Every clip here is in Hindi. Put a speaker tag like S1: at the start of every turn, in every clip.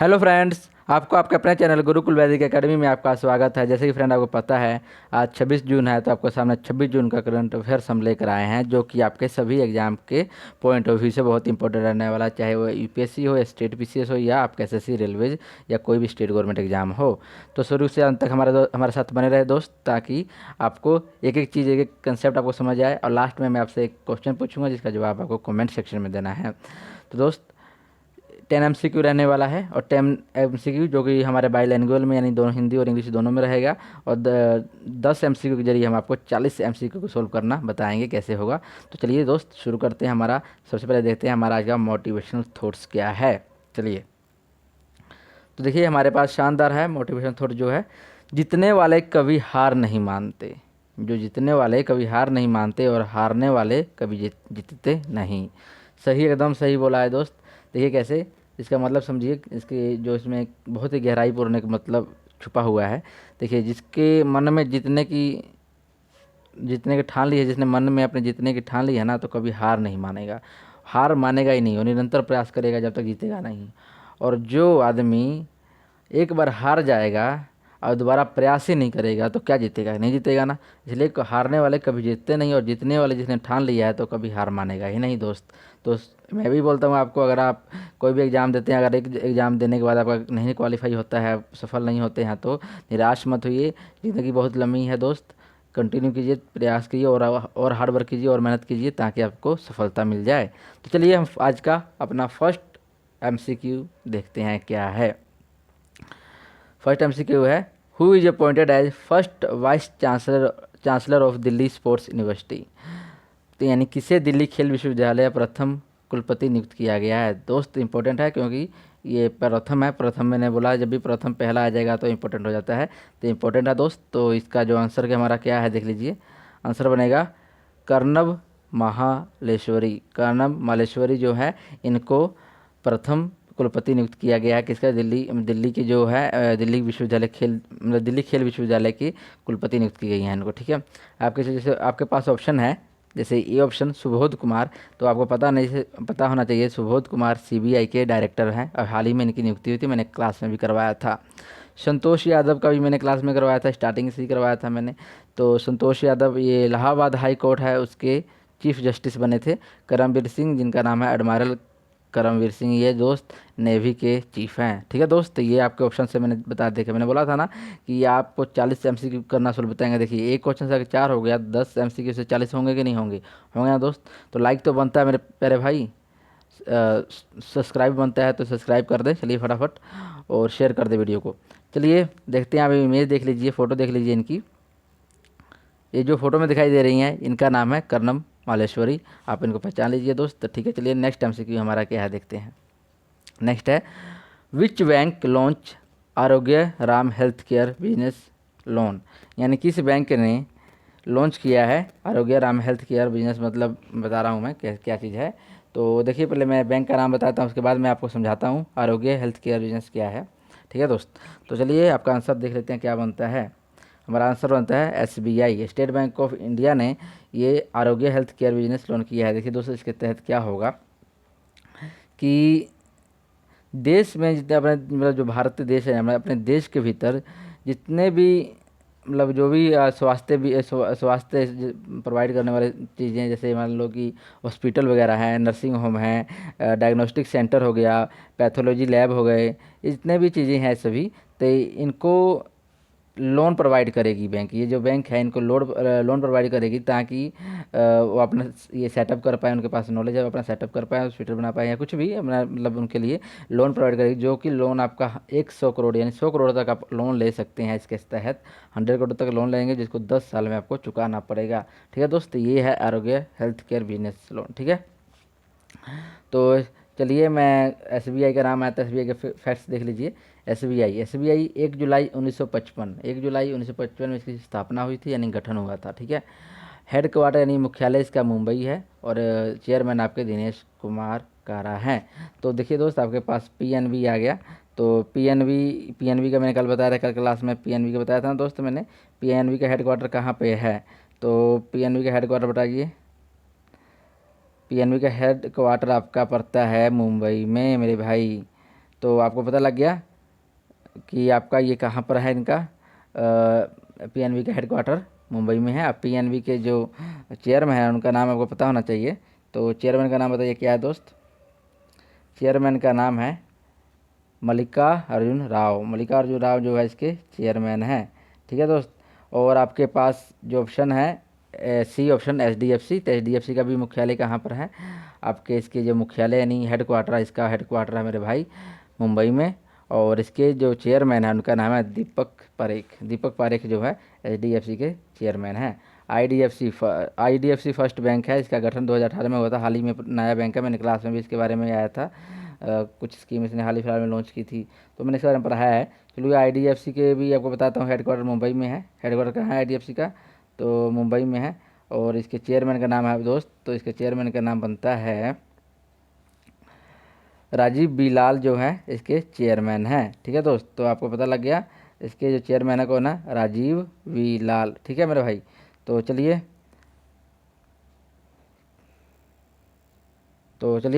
S1: हेलो फ्रेंड्स, आपको आपके अपने चैनल गुरुकुल वैदिक एकेडमी में आपका स्वागत है। जैसे कि फ्रेंड आपको पता है, आज 26 जून है, तो आपको सामने 26 जून का करंट अफेयर्स हम लेकर आए हैं, जो कि आपके सभी एग्जाम के पॉइंट ऑफ व्यू से बहुत इंपॉर्टेंट रहने वाला, चाहे वो यूपीएससी हो या स्टेट पीसीएस हो या आपके एसएससी रेलवेज या कोई भी स्टेट गवर्नमेंट एग्जाम हो। तो शुरू से अंत तक हमारे साथ बने रहे दोस्त, ताकि आपको एक एक चीज़, एक एक कंसेप्ट आपको समझ आए। और लास्ट में मैं आपसे एक क्वेश्चन पूछूंगा, जिसका जवाब आपको कमेंट सेक्शन में देना है। तो दोस्त, 10 MCQ रहने वाला है, और 10 MCQ जो कि हमारे बाईलैंग्वेज में, यानी दोनों हिंदी और इंग्लिश दोनों में रहेगा। और 10 MCQ के जरिए हम आपको 40 MCQ को सोल्व करना बताएंगे कैसे होगा। तो चलिए दोस्त, शुरू करते हैं। हमारा सबसे पहले देखते हैं हमारा आज का मोटिवेशनल थॉट्स क्या है। चलिए, तो देखिए हमारे पास शानदार है मोटिवेशनल थॉट जो है, जीतने वाले कभी हार नहीं मानते। जो जीतने वाले कभी हार नहीं मानते और हारने वाले कभी जीतते नहीं। सही, एकदम सही बोला है दोस्त। देखिए कैसे, इसका मतलब समझिए, इसके जो इसमें एक बहुत ही गहराईपूर्ण एक मतलब छुपा हुआ है। देखिए, जिसके मन में जीतने की ठान ली है, जिसने मन में अपने जीतने की ठान ली है ना, तो कभी हार नहीं मानेगा। हार मानेगा ही नहीं, और निरंतर प्रयास करेगा जब तक जीतेगा नहीं। और जो आदमी एक बार हार जाएगा और दोबारा प्रयास ही नहीं करेगा, तो क्या जीतेगा? नहीं जीतेगा ना। इसलिए हारने वाले कभी जीतते नहीं, और जीतने वाले जिसने ठान लिया है तो कभी हार मानेगा ही नहीं दोस्त। तो मैं भी बोलता हूँ आपको, अगर आप कोई भी एग्ज़ाम देते हैं, अगर एक एग्ज़ाम देने के बाद आपका नहीं क्वालिफाई होता है, सफल नहीं होते हैं, तो निराश मत होइए। ज़िंदगी बहुत लंबी है दोस्त। कंटिन्यू कीजिए, प्रयास कीजिए, और हार्ड वर्क कीजिए और मेहनत कीजिए, ताकि आपको सफलता मिल जाए। तो चलिए, हम आज का अपना फर्स्ट MCQ देखते हैं क्या है। फर्स्ट MCQ है, who is appointed as first vice chancellor of Delhi sports university. तो यानी किसे दिल्ली खेल विश्वविद्यालय प्रथम कुलपति नियुक्त किया गया है। दोस्त इंपॉर्टेंट है, क्योंकि ये प्रथम है। प्रथम मैंने बोला, जब भी प्रथम पहला आ जाएगा तो इंपॉर्टेंट हो जाता है। तो इंपॉर्टेंट है दोस्त। तो इसका जो आंसर के हमारा क्या है देख लीजिए। आंसर बनेगा कर्णव महालेश्वरी। कर्णव मालेश्वरी जो है, इनको प्रथम कुलपति नियुक्त किया गया है। किसका? दिल्ली दिल्ली की जो है दिल्ली विश्वविद्यालय खेल, मतलब दिल्ली खेल विश्वविद्यालय की कुलपति नियुक्त की गई है इनको। ठीक है। आपके जैसे आपके पास ऑप्शन है, जैसे ए ऑप्शन सुबोध कुमार, तो आपको पता होना चाहिए, सुबोध कुमार सीबीआई के डायरेक्टर हैं, और हाल ही में इनकी नियुक्ति हुई थी। मैंने क्लास में भी करवाया था। संतोष यादव का भी मैंने क्लास में करवाया था, स्टार्टिंग से ही करवाया था मैंने। तो संतोष यादव ये इलाहाबाद हाई कोर्ट है, उसके चीफ जस्टिस बने थे। करमवीर सिंह, जिनका नाम है एडमायरल करमवीर सिंह, ये दोस्त नेवी के चीफ हैं। ठीक है दोस्त, तो ये आपके ऑप्शन से मैंने बता दिया। मैंने बोला था ना कि ये आपको 40 MCQ करना शुरू बताएंगे। देखिए, एक क्वेश्चन से अगर 4 हो गया, 10 MCQ से 40 होंगे कि नहीं होंगे? होंगे ना दोस्त। तो लाइक तो बनता है मेरे प्यारे भाई, सब्सक्राइब बनता है, तो सब्सक्राइब कर दे चलिए फटाफट, और शेयर कर दे वीडियो को। चलिए देखते हैं, आप इमेज देख लीजिए, फ़ोटो देख लीजिए इनकी। ये जो फोटो में दिखाई दे रही हैं, इनका नाम है कर्णम मालेश्वरी। आप इनको पहचान लीजिए दोस्त। तो ठीक है, चलिए नेक्स्ट MCQ हमारा क्या है देखते हैं। नेक्स्ट है, विच बैंक लॉन्च आरोग्य Ram health care business loan. यानी किस बैंक ने लॉन्च किया है आरोग्य राम हेल्थ केयर बिजनेस, मतलब बता रहा हूँ मैं क्या क्या चीज़ है। तो देखिए, पहले मैं बैंक का नाम बताता हूँ, उसके बाद मैं आपको समझाता हूँ आरोग्य हेल्थ केयर बिजनेस क्या है। ठीक है दोस्त। तो चलिए, आपका आंसर देख लेते हैं क्या बनता है। हमारा आंसर बनता है SBI, state bank of India ने ये आरोग्य हेल्थ केयर बिजनेस लोन किया है। देखिए दोस्तों, इसके तहत क्या होगा कि देश में जितने अपने, मतलब जो भारत देश है, हमारे अपने देश के भीतर जितने भी, मतलब जो भी स्वास्थ्य प्रोवाइड करने वाले चीज़ें, जैसे मान लो कि हॉस्पिटल वगैरह हैं, नर्सिंग होम है, डायग्नोस्टिक सेंटर हो गया, पैथोलॉजी लैब हो गए, ये जितने भी चीज़ें हैं सभी, तो इनको लोन प्रोवाइड करेगी बैंक। ये जो बैंक है, इनको लोन प्रोवाइड करेगी, ताकि वो अपना ये सेटअप कर पाए, उनके पास नॉलेज है, अपना सेटअप कर पाए, हॉस्पिटल बना पाए, या कुछ भी अपना, मतलब उनके लिए लोन प्रोवाइड करेगी। जो कि लोन आपका 100 करोड़, यानी 100 करोड़ तक आप लोन ले सकते हैं इसके तहत। 100 करोड़ तक लोन लेंगे, जिसको 10 साल में आपको चुकाना पड़ेगा। ठीक है दोस्त, ये है आरोग्य हेल्थ केयर बिजनेस लोन। ठीक है। तो चलिए, मैं SBI का नाम आया था, SBI के फैक्ट्स देख लीजिए। एस बी आई 1 जुलाई 1955 में इसकी स्थापना हुई थी, यानी गठन हुआ था। ठीक है। हेड क्वार्टर यानी मुख्यालय इसका मुंबई है, और चेयरमैन आपके दिनेश कुमार कारा हैं। तो देखिए दोस्त, आपके पास PNB आ गया। तो पीएनबी का मैंने कल बताया था, कल क्लास में PNB का बताया था ना दोस्त मैंने। PNB का हेड क्वार्टर कहाँ पे है? तो PNB का हेड क्वार्टर बताइए। PNB का हेड क्वार्टर आपका पड़ता है मुंबई में मेरे भाई। तो आपको पता लग गया कि आपका ये कहाँ पर है। इनका पीएनबी का हेडक्वार्टर मुंबई में है। अब पीएनबी के जो चेयरमैन है उनका नाम आपको पता होना चाहिए। तो चेयरमैन का नाम बताइए क्या है दोस्त। चेयरमैन का नाम है मल्लिकार्जुन राव। मल्लिकार्जुन राव जो है इसके चेयरमैन हैं। ठीक है दोस्त। और आपके पास जो ऑप्शन है सी ऑप्शन एचडीएफसी, तो एचडीएफसी का भी मुख्यालय कहाँ पर है आपके, इसके जो मुख्यालय यानी हेडक्वार्टर, इसका हेडक्वार्टर है मेरे भाई मुंबई में। और इसके जो चेयरमैन है उनका नाम है दीपक पारेख। दीपक पारेख जो है एचडीएफसी के चेयरमैन हैं। आईडीएफसी फर्स्ट बैंक है, इसका गठन 2018 में हुआ था। हाल ही में नया बैंक है, मैंने क्लास में भी इसके बारे में आया था। कुछ स्कीम इसने हाल ही फिलहाल में लॉन्च की थी, तो मैंने इसके बारे में पढ़ा है। चलिए आईडीएफसी के भी आपको बताता हूँ। हेडक्वार्टर मुंबई में है। हेडक्वार्टर कहाँ है आईडीएफसी का, तो मुंबई में है। और इसके चेयरमैन का नाम है दोस्त, तो इसके चेयरमैन का नाम बनता है राजीव बिलाल जो है इसके चेयरमैन हैं। ठीक है दोस्त, तो आपको पता लग गया इसके जो चेयरमैन है कौन है, राजीव बिलाल। ठीक है मेरे भाई। तो चलिए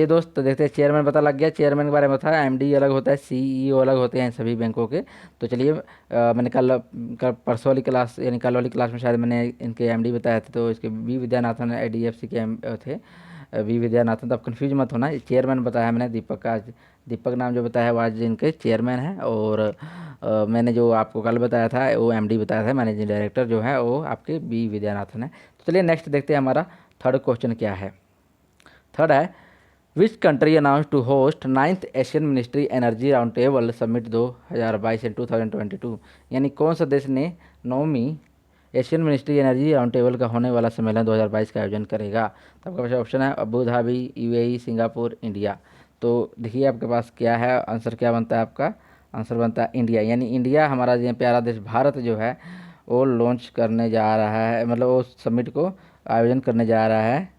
S1: दोस्त, तो देखते हैं चेयरमैन पता लग गया। चेयरमैन के बारे में बताया, एमडी अलग होता है, सीईओ अलग होते हैं सभी बैंकों के। तो चलिए मैंने कल परसों वाली क्लास यानी कल वाली क्लास में शायद मैंने इनके एमडी बताया था। तो इसके वी विद्यानाथन आईडीएफसी के थे, वी विद्यानाथन। तो आप कन्फ्यूज मत होना, चेयरमैन बताया मैंने दीपक का। दीपक नाम जो बताया वो आज इनके चेयरमैन है। और मैंने जो आपको कल बताया था वो एमडी बताया था, मैनेजिंग डायरेक्टर जो है वो आपके वी विद्यानाथन है। तो चलिए नेक्स्ट देखते हैं हमारा थर्ड क्वेश्चन क्या है। थर्ड है, which country announce to host 9th Asian ministry energy round table summit 2022 in 2022। यानी कौन सा देश ने 9वीं Asian ministry energy round table का होने वाला सम्मेलन 2022 का आयोजन करेगा। तो आपके पास ऑप्शन है Abu Dhabi, UAE, Singapore, India. तो देखिए आपके पास क्या है आंसर, क्या बनता है आपका आंसर बनता है इंडिया। यानी इंडिया हमारा ये प्यारा देश भारत जो है वो लॉन्च करने जा रहा है, मतलब वो समिट को आयोजन करने जा रहा है।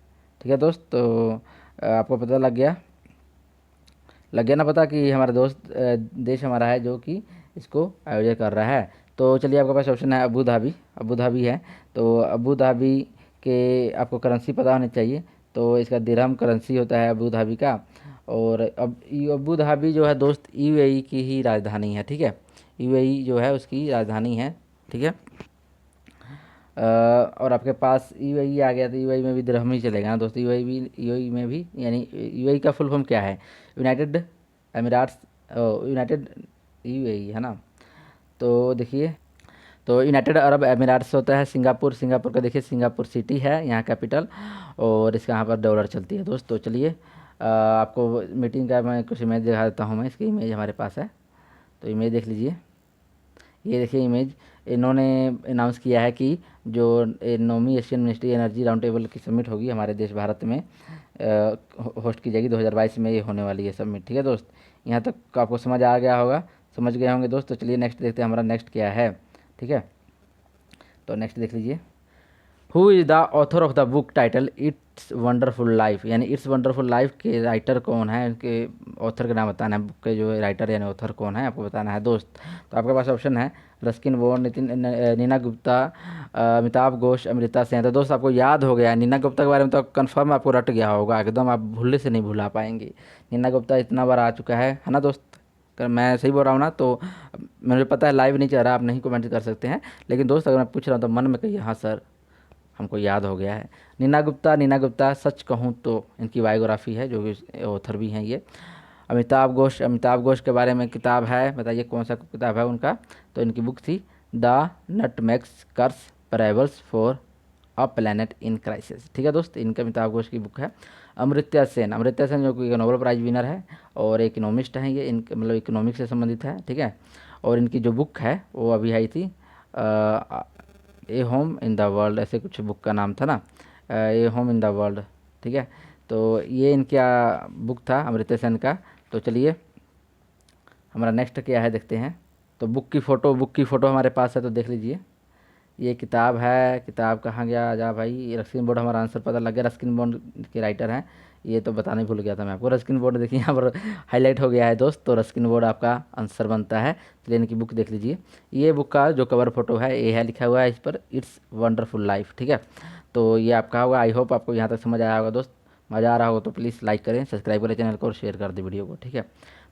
S1: ठीक है दोस्त। तो आपको पता लग गया ना पता कि हमारा दोस्त देश हमारा है जो कि इसको आयोजन कर रहा है। तो चलिए आपके पास ऑप्शन है अबू धाबी। अबू धाबी है। तो अबू धाबी के आपको करेंसी पता होनी चाहिए। तो इसका दिरहम करेंसी होता है अबू धाबी का। और अब अबू धाबी जो है दोस्त यूएई की ही राजधानी है। ठीक है, यूएई जो है उसकी राजधानी है। ठीक है। और आपके पास यूएई आ गया, तो यूएई में भी दिरहम ही चलेगा ना दोस्तों। यूएई में भी यानी यूएई का फुल फॉर्म क्या है, यूनाइटेड एमिराट्स, यूनाइटेड यूएई है ना। तो देखिए, तो यूनाइटेड अरब एमिराट्स होता है। सिंगापुर, सिंगापुर का देखिए सिंगापुर सिटी है यहाँ कैपिटल। और इसका यहाँ पर डॉलर चलती है दोस्त। तो चलिए आपको मीटिंग का मैं कुछ इमेज दिखा देता हूँ। मैं इसकी इमेज हमारे पास है, तो इमेज देख लीजिए। ये देखिए इमेज, इन्होंने अनाउंस किया है कि जो 9वीं Asian ministry energy round table की समिट होगी हमारे देश भारत में होस्ट की जाएगी 2022 में। ये होने वाली है समिट। ठीक है दोस्त, यहाँ तक आपको समझ आ गया होगा, समझ गए होंगे दोस्त। तो चलिए नेक्स्ट देखते हैं हमारा नेक्स्ट क्या है। ठीक है, तो नेक्स्ट देख लीजिए। Who is the author of the book title it's wonderful life. यानी इट्स वंडरफुल लाइफ के राइटर कौन है, उनके ऑथर का नाम बताना है। बुक के जो राइटर यानी ऑथर कौन है आपको बताना है दोस्त। तो आपके पास ऑप्शन है रस्किन बॉन्ड, नीना गुप्ता, अमिताभ घोष, अमृता सेन। तो दोस्त आपको याद हो गया नीना गुप्ता के बारे में, तो कंफर्म आपको रट गया होगा एकदम, आप भूलने से नहीं भुला पाएंगे। नीना गुप्ता इतना बार आ चुका है ना दोस्त। मैं सही बोल रहा हूँ ना। तो मुझे पता है लाइव नहीं चल रहा, आप नहीं कमेंट कर सकते हैं, लेकिन दोस्त अगर मैं पूछ रहा हूँ तो मन में कहिए हाँ सर हमको याद हो गया है। नीना गुप्ता सच कहूँ तो इनकी बायोग्राफी है, जो कि ऑथर भी हैं ये। अमिताभ घोष के बारे में किताब है, बताइए कौन सा किताब है उनका। तो इनकी बुक थी the nutmeg's curse parables for a planet in crisis. ठीक है दोस्त, इनका अमिताभ घोष की बुक है। अमर्त्य सेन जो कि नोबेल प्राइज विनर है और इकोनॉमिस्ट हैं ये, इनके मतलब इकोनॉमिक्स से संबंधित है। ठीक है, और इनकी जो बुक है वो अभी आई थी ए होम इन द वर्ल्ड, ऐसे कुछ बुक का नाम था ना, ए होम इन द वर्ल्ड। ठीक है, तो ये इनका बुक था अमर्त्य सेन का। तो चलिए हमारा नेक्स्ट क्या है देखते हैं। तो बुक की फ़ोटो हमारे पास है, तो देख लीजिए। ये किताब है, किताब कहाँ गया जा भाई। रस्किन बोर्ड, हमारा आंसर पता लग गया, रस्किन बोर्ड के राइटर हैं। ये तो बताने भूल गया था मैं आपको। रस्किन बोर्ड देखिए यहाँ पर हाईलाइट हो गया है दोस्त। तो रस्किन बोर्ड आपका आंसर बनता है। चलिए इनकी बुक देख लीजिए। ये बुक का जो कवर फोटो है ये है, लिखा हुआ है इस पर इट्स वंडरफुल लाइफ। ठीक है, तो ये आपका होगा। आई होप आपको यहाँ तक समझ आया होगा दोस्त। मज़ा आ रहा हो तो प्लीज़ लाइक करें, सब्सक्राइब करें चैनल को और शेयर कर दें वीडियो को, ठीक है।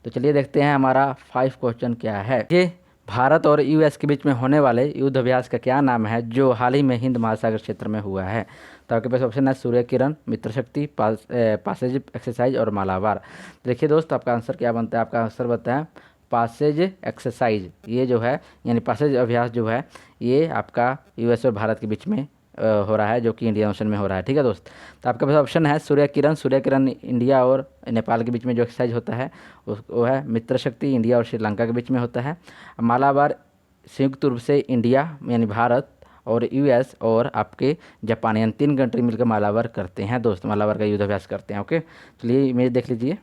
S1: तो चलिए देखते हैं हमारा 5 क्वेश्चन क्या है। ये भारत और यूएस के बीच में होने वाले युद्ध अभ्यास का क्या नाम है जो हाल ही में हिंद महासागर क्षेत्र में हुआ है। तो आपके पास ऑप्शन है सूर्य किरण, मित्र शक्ति, पासेज एक्सरसाइज और मालाबार। तो देखिए दोस्त, आपका आंसर क्या बनता है। आपका आंसर बनता है पासेज एक्सरसाइज। ये जो है यानी पासेज अभ्यास जो है ये आपका यूएस और भारत के बीच में हो रहा है, जो कि इंडियन ओशन में हो रहा है, ठीक है दोस्त। तो आपके पास ऑप्शन है सूर्य किरण। सूर्य किरण इंडिया और नेपाल के बीच में जो एक्सरसाइज होता है वो है मित्र शक्ति, इंडिया और श्रीलंका के बीच में होता है। मालाबार संयुक्त रूप से इंडिया यानी भारत और यूएस और आपके जापान यानी 3 कंट्री मिलकर मालाबार करते हैं दोस्त, मालाबार का युद्धाभ्यास करते हैं। ओके, चलिए इमेज देख लीजिए।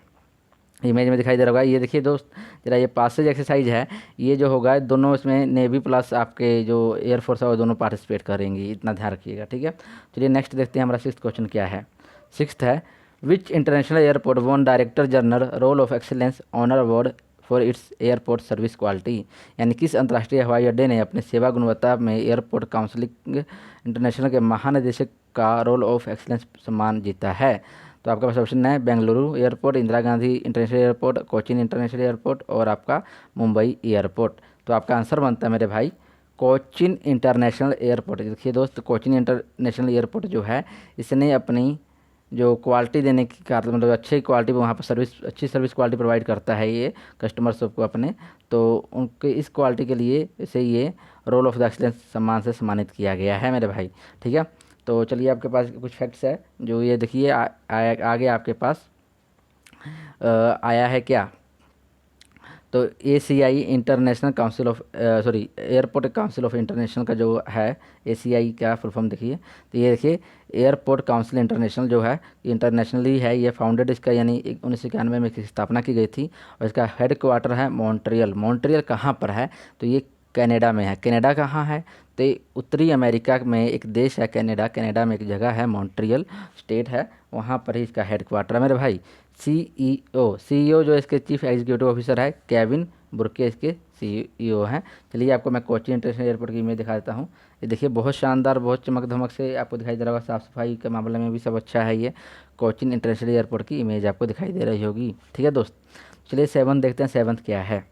S1: इमेज में दिखाई दे रहा होगा, ये देखिए दोस्त, जरा ये पासेज एक्सरसाइज है। ये जो होगा दोनों इसमें नेवी प्लस आपके जो एयरफोर्स है वो दोनों पार्टिसिपेट करेंगी, इतना ध्यान रखिएगा, ठीक है। चलिए नेक्स्ट देखते हैं हमारा 6th क्वेश्चन क्या है। 6th है which international airport won director general roll of excellence honour award for its airport service quality. यानी किस अंतर्राष्ट्रीय हवाई अड्डे ने अपने सेवा गुणवत्ता में एयरपोर्ट काउंसिलिंग इंटरनेशनल के महानिदेशक का रोल ऑफ एक्सीलेंस सम्मान जीता है। तो आपके पास ऑप्शन है Bengaluru airport, Indira Gandhi international airport, Cochin international airport और आपका मुंबई एयरपोर्ट। तो आपका आंसर बनता है मेरे भाई कोचीन इंटरनेशनल एयरपोर्ट। देखिए दोस्त, कोचीन इंटरनेशनल एयरपोर्ट जो है इसने अपनी जो क्वालिटी देने की कारण मतलब अच्छी क्वालिटी वहाँ पर अच्छी सर्विस क्वालिटी प्रोवाइड करता है ये कस्टमर सबको अपने, तो उनके इस क्वालिटी के लिए इसे ये रोल ऑफ द एक्सीलेंस सम्मान से सम्मानित किया गया है मेरे भाई, ठीक है। तो चलिए आपके पास कुछ फैक्ट्स है जो ये देखिए आगे आपके पास आया है क्या। तो ACI international council of sorry airport council of international का जो है ACI का फुल फॉर्म देखिए। तो ये देखिए एयरपोर्ट काउंसिल इंटरनेशनल जो है इंटरनेशनली है, ये फाउंडेड इसका यानी 1991 में इसकी स्थापना की गई थी और इसका हेड क्वार्टर है मॉन्ट्रियल। मॉन्ट्रियल कहाँ पर है, तो ये कनाडा में है। कनाडा कहाँ है, तो उत्तरी अमेरिका में एक देश है कनाडा। कनाडा में एक जगह है मॉन्ट्रियल स्टेट है, वहाँ पर ही इसका हेड क्वार्टर है मेरे भाई। CEO जो इसके चीफ एग्जीक्यूटिव ऑफिसर है केविन बुर्के इसके CEO हैं। चलिए आपको मैं कोचीन इंटरनेशनल एयरपोर्ट की इमेज दिखा देता हूँ। ये देखिए बहुत शानदार, बहुत चमक धमक से आपको दिखाई दे रहा होगा, साफ़ सफाई के मामले में भी सब अच्छा है। ये कोचीन इंटरनेशनल एयरपोर्ट की इमेज आपको दिखाई दे रही होगी, ठीक है दोस्त। चलिए 7 देखते हैं, 7 क्या है।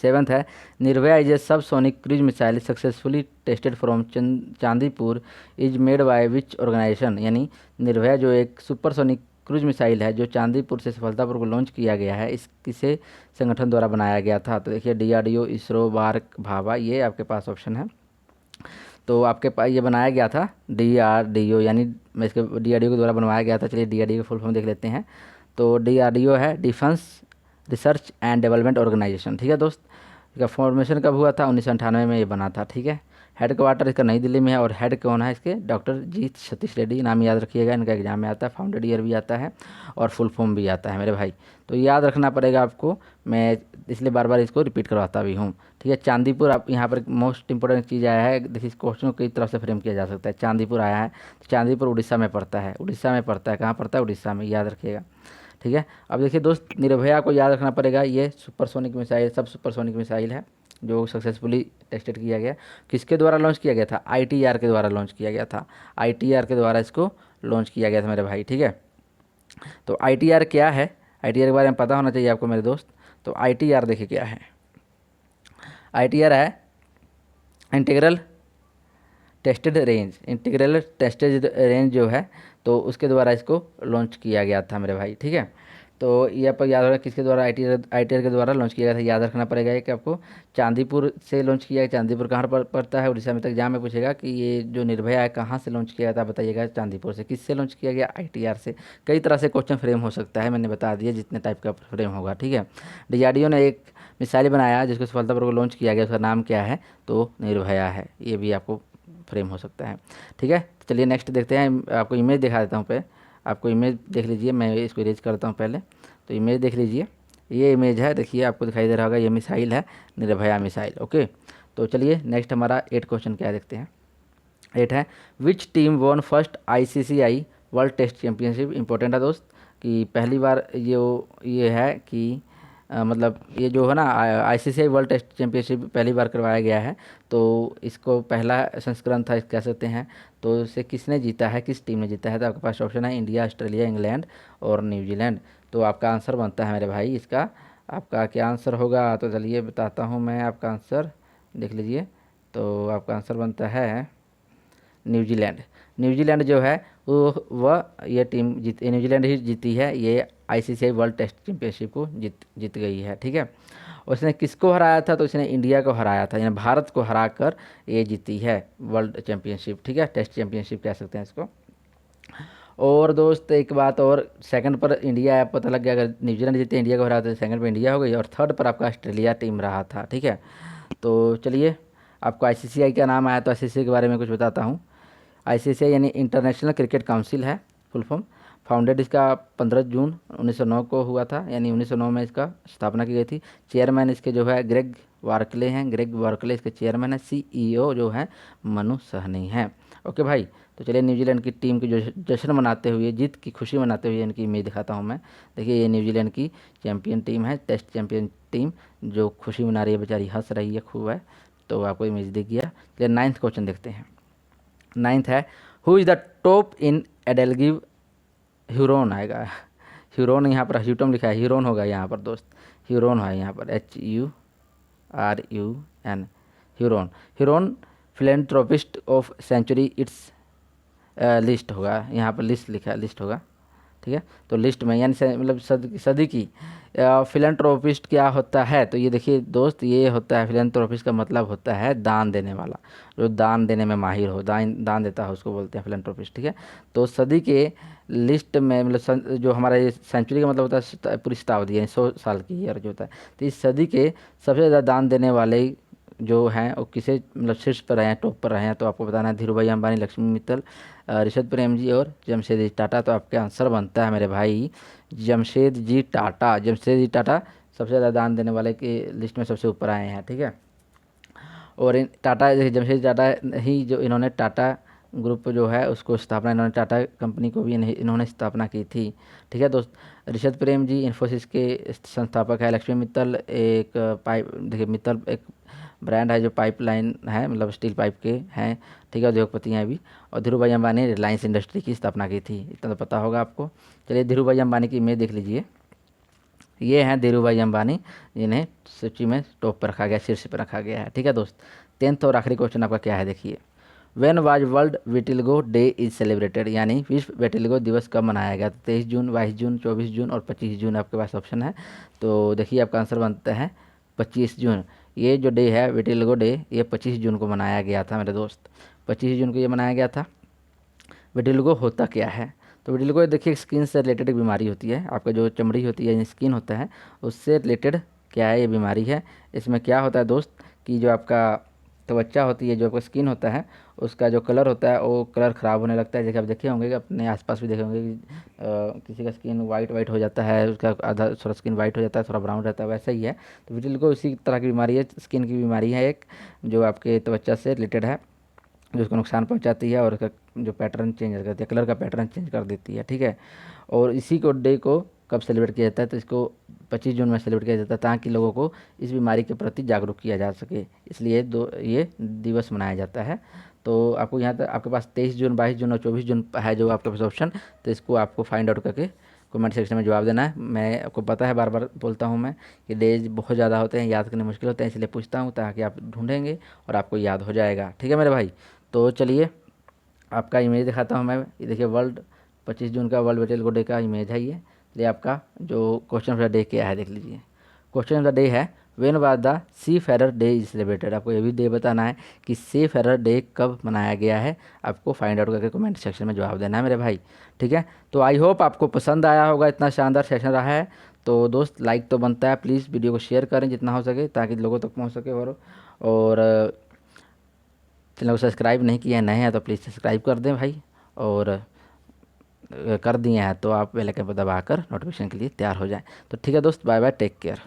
S1: 7 है निर्भया इज ए सब सोनिक cruise missile successfully tested from Chandipur is made by which organisation. यानी निर्भया जो एक सुपरसोनिक क्रूज मिसाइल है जो चांदीपुर से सफलतापूर्वक लॉन्च किया गया है, इस किसे संगठन द्वारा बनाया गया था। तो देखिए DRDO, इसरो, बार्क, भाभा, ये आपके पास ऑप्शन है। तो आपके पास ये बनाया गया था DRDO यानी मैं इसके DRDO के द्वारा बनवाया गया था। चलिए DRDO का फुल फॉर्म देख लेते हैं। तो DRDO है defence research and development organisation, ठीक है दोस्त। इसका फॉर्मेशन कब हुआ था, 1998 में ये बना था, ठीक है। हेड क्वार्टर इसका नई दिल्ली में है और हेड कौन है इसके, डॉक्टर जी सतीश रेड्डी, नाम याद रखिएगा, इनका एग्जाम में आता है, फाउंडेड ईयर भी आता है और फुल फॉर्म भी आता है मेरे भाई। तो याद रखना पड़ेगा आपको, मैं इसलिए बार बार इसको रिपीट करवाता भी हूँ, ठीक है। चांदीपुर आप यहाँ पर मोस्ट इंपॉर्टेंट चीज़ आया है, देखिए इस क्वेश्चन को कई तरफ से फ्रेम किया जा सकता है। चांदीपुर आया है, तो चांदीपुर उड़ीसा में पड़ता है, उड़ीसा में पड़ता है, कहाँ पड़ता है, उड़ीसा में, याद रखिएगा, ठीक है। अब देखिए दोस्त, निर्भया को याद रखना पड़ेगा, ये सुपरसोनिक मिसाइल, सब सुपरसोनिक मिसाइल है जो सक्सेसफुली टेस्टेड किया गया। किसके द्वारा लॉन्च किया गया था, ITR के द्वारा लॉन्च किया गया था, ITR के द्वारा इसको लॉन्च किया गया था मेरे भाई, ठीक है। तो ITR क्या है, ITR के बारे में पता होना चाहिए आपको मेरे दोस्त। तो ITR देखिए क्या है, ITR है integral tested range, integral tested range जो है, तो उसके द्वारा इसको लॉन्च किया गया था मेरे भाई, ठीक है। तो ये आपको याद होगा किसके द्वारा, ITR के द्वारा लॉन्च किया गया था, याद रखना पड़ेगा कि आपको चांदीपुर से लॉन्च किया गया। चांदीपुर कहाँ पर पड़ता है, उड़ीसा में। तक एग्जाम में पूछेगा कि ये जो निर्भया है कहाँ से लॉन्च किया गया था, बताइएगा चांदीपुर से। किससे लॉन्च किया गया, ITR से। कई तरह से क्वेश्चन फ्रेम हो सकता है, मैंने बता दिया जितने टाइप का फ्रेम होगा, ठीक है। DRDO ने एक मिसाइल बनाया जिसको सफलतापूर्वक लॉन्च किया गया, उसका नाम क्या है, तो निर्भया है, ये भी आपको फ्रेम हो सकता है, ठीक है। चलिए नेक्स्ट देखते हैं, आपको इमेज दिखा देता हूँ पे, आपको इमेज देख लीजिए, मैं इसको इरेज करता हूँ पहले। तो इमेज देख लीजिए, ये इमेज है, देखिए आपको दिखाई दे रहा होगा, ये मिसाइल है निर्भया मिसाइल, ओके। तो चलिए नेक्स्ट हमारा 8 क्वेश्चन क्या है देखते हैं। 8 है which team won first ICCI world test championship. Important है दोस्त कि पहली बार ये है कि मतलब ये जो है ना आईसीसीआई वर्ल्ड टेस्ट चैंपियनशिप पहली बार करवाया गया है, तो इसको पहला संस्करण था कह सकते हैं। तो इसे किसने जीता है, किस टीम ने जीता है? तो आपके पास ऑप्शन है इंडिया, ऑस्ट्रेलिया, इंग्लैंड और न्यूजीलैंड। तो आपका आंसर बनता है मेरे भाई इसका, आपका क्या आंसर होगा? तो चलिए बताता हूँ मैं आपका आंसर, देख लीजिए। तो आपका आंसर बनता है न्यूजीलैंड। न्यूजीलैंड जो है वो वह ये टीम जीत न्यूजीलैंड ही जीती है, ये आईसीसीआई वर्ल्ड टेस्ट चैंपियनशिप को जीत गई है, ठीक है। उसने किसको हराया था? तो इसने इंडिया को हराया था, यानी भारत को हराकर ये जीती है वर्ल्ड चैंपियनशिप, ठीक है, टेस्ट चैंपियनशिप कह सकते हैं इसको। और दोस्त एक बात और, सेकंड पर इंडिया है, पता लग गया, अगर न्यूजीलैंड जीते इंडिया को हरा तो सेकंड पर इंडिया हो गई, और थर्ड पर आपका ऑस्ट्रेलिया टीम रहा था, ठीक है। तो चलिए, आपको आईसीसीआई का नाम आया तो आईसीसीआई के बारे में कुछ बताता हूँ। आईसीसीआई यानी इंटरनेशनल क्रिकेट काउंसिल है फुल फॉर्म। फाउंडेड इसका 15 जून 1909 को हुआ था, यानी 1909 में इसका स्थापना की गई थी। चेयरमैन इसके जो है ग्रेग वार्कले हैं, ग्रेग वार्कले इसके चेयरमैन है। सीईओ जो है मनु सहनी हैं। ओके भाई, तो चलिए न्यूजीलैंड की टीम की जो जश्न मनाते हुए, जीत की खुशी मनाते हुए इनकी इमेज दिखाता हूँ मैं। देखिए ये न्यूजीलैंड की चैंपियन टीम है, टेस्ट चैंपियन टीम, जो खुशी मना रही है, बेचारी हंस रही है खूब है। तो आपको इमेज दिख गया। चलिए 9th क्वेश्चन देखते हैं। 9th है, who is the top in EdelGive Huron आएगा। ह्यूरोन यहाँ पर ह्यूटम लिखा है, ह्यूरोन होगा यहाँ पर दोस्त, ह्यूरोन है यहाँ पर, HURUN, Hurun. Hurun philanthropist of century it's list होगा, यहाँ पर लिस्ट लिखा है, लिस्ट होगा, ठीक है। तो लिस्ट में यानी मतलब सदी की फिलेंथ्रोपिस्ट क्या होता है? तो ये देखिए दोस्त, ये होता है फिलेंथ्रोपिस्ट का मतलब होता है दान देने वाला, जो दान देने में माहिर हो, दान देता है उसको बोलते हैं फिलेंथ्रोपिस्ट, ठीक है। तो सदी के लिस्ट में मतलब जो हमारा ये सेंचुरी का मतलब होता है पूरी शताब्दी, यानी 100 साल की ईयर जो होता है। तो इस सदी के सबसे ज़्यादा दान देने वाले जो हैं वो किसे मतलब शीर्ष पर रहे हैं, टॉप पर रहे हैं? तो आपको बताना है धीरू भाई अंबानी, लक्ष्मी मित्तल, ऋषभ प्रेम जी और जमशेद टाटा। तो आपका आंसर बनता है मेरे भाई जमशेद जी टाटा। जमशेद जी टाटा सबसे ज़्यादा दान देने वाले की लिस्ट में सबसे ऊपर आए हैं, ठीक है। और इन टाटा, जमशेद टाटा ही जो इन्होंने टाटा ग्रुप जो है उसको स्थापना, इन्होंने टाटा कंपनी को भी इन्होंने स्थापना की थी, ठीक है दोस्त। ऋषभ प्रेम जी इन्फोसिस के संस्थापक है। लक्ष्मी मित्तल एक पाइप, देखिए मित्तल एक ब्रांड है जो पाइपलाइन है, मतलब स्टील पाइप के हैं, ठीक है, उद्योगपति हैं अभी। और धीरू भाई अंबानी ने रिलायंस इंडस्ट्री की स्थापना की थी, इतना तो पता होगा आपको। चलिए धीरू भाई अंबानी की इमेज देख लीजिए, ये हैं धीरू भाई अंबानी, जिन्हें सूची में टॉप पर रखा गया, शीर्ष पर रखा गया है, ठीक है दोस्त। 10th और आखिरी क्वेश्चन आपका क्या है, देखिए। When was world vitiligo day is celebrated, यानी विश्व विटिलगो दिवस कब मनाया गया? 23 जून, 22 जून, 24 जून और 25 जून आपके पास ऑप्शन है। तो देखिए आपका आंसर बनता है 25 जून। ये जो डे है विटिलगो डे, ये 25 जून को मनाया गया था मेरे दोस्त, 25 जून को ये मनाया गया था। विटिलगो होता क्या है? तो विटिलगो देखिए स्किन से रिलेटेड एक बीमारी होती है, आपका जो चमड़ी होती है, स्किन होता है, उससे रिलेटेड क्या है, ये बीमारी है। इसमें क्या होता है दोस्त कि जो आपका त्वचा होती है, जो आपका स्किन होता है, उसका जो कलर होता है वो कलर ख़राब होने लगता है। जैसे आप देखे होंगे कि अपने आसपास भी देखे होंगे कि किसी का स्किन वाइट वाइट हो जाता है, उसका आधा थोड़ा स्किन वाइट हो जाता है, थोड़ा ब्राउन रहता है, वैसा ही है। तो विटिलिगो इसी तरह की बीमारी है, स्किन की बीमारी है एक, जो आपके त्वचा से रिलेटेड है, जो उसको नुकसान पहुंचाती है और उसका जो पैटर्न चेंज करती है, कलर का पैटर्न चेंज कर देती है, ठीक है। और इसी को डे को कब सेलिब्रेट किया जाता है? तो इसको 25 जून में सेलिब्रेट किया जाता है, ताकि लोगों को इस बीमारी के प्रति जागरूक किया जा सके, इसलिए ये दिवस मनाया जाता है। तो आपको यहाँ तक आपके पास 23 जून, 22 जून और 24 जून है जो आपके पास ऑप्शन, तो इसको आपको फाइंड आउट करके कमेंट सेक्शन में जवाब देना है। मैं आपको पता है, बार बार बोलता हूँ मैं कि डेज बहुत ज़्यादा होते हैं, याद करने मुश्किल होते हैं, इसलिए पूछता हूँ ताकि आप ढूंढेंगे और आपको याद हो जाएगा, ठीक है मेरे भाई। तो चलिए आपका इमेज दिखाता हूँ मैं, ये देखिए वर्ल्ड 25 जून का वर्ल्ड विटिलिगो डे का इमेज है ये। चलिए आपका जो क्वेश्चन ऑफ द डे क्या है देख लीजिए। क्वेश्चन ऑफ द डे है when was the seafarer day is celebrated. आपको ये भी डे बताना है कि सी फेरर डे कब मनाया गया है, आपको फाइंड आउट करके कमेंट सेक्शन में जवाब देना है मेरे भाई, ठीक है। तो आई होप आपको पसंद आया होगा, इतना शानदार सेशन रहा है। तो दोस्त लाइक तो बनता है, प्लीज़ वीडियो को शेयर करें जितना हो सके ताकि लोगों तक पहुँच सके। और चैनल को सब्सक्राइब नहीं किया है, नए हैं तो प्लीज़ सब्सक्राइब कर दें भाई, और कर दिए हैं तो आप बेल आइकन पर दबाकर नोटिफिकेशन के लिए तैयार हो जाएं। तो ठीक है दोस्त, बाय बाय, टेक केयर।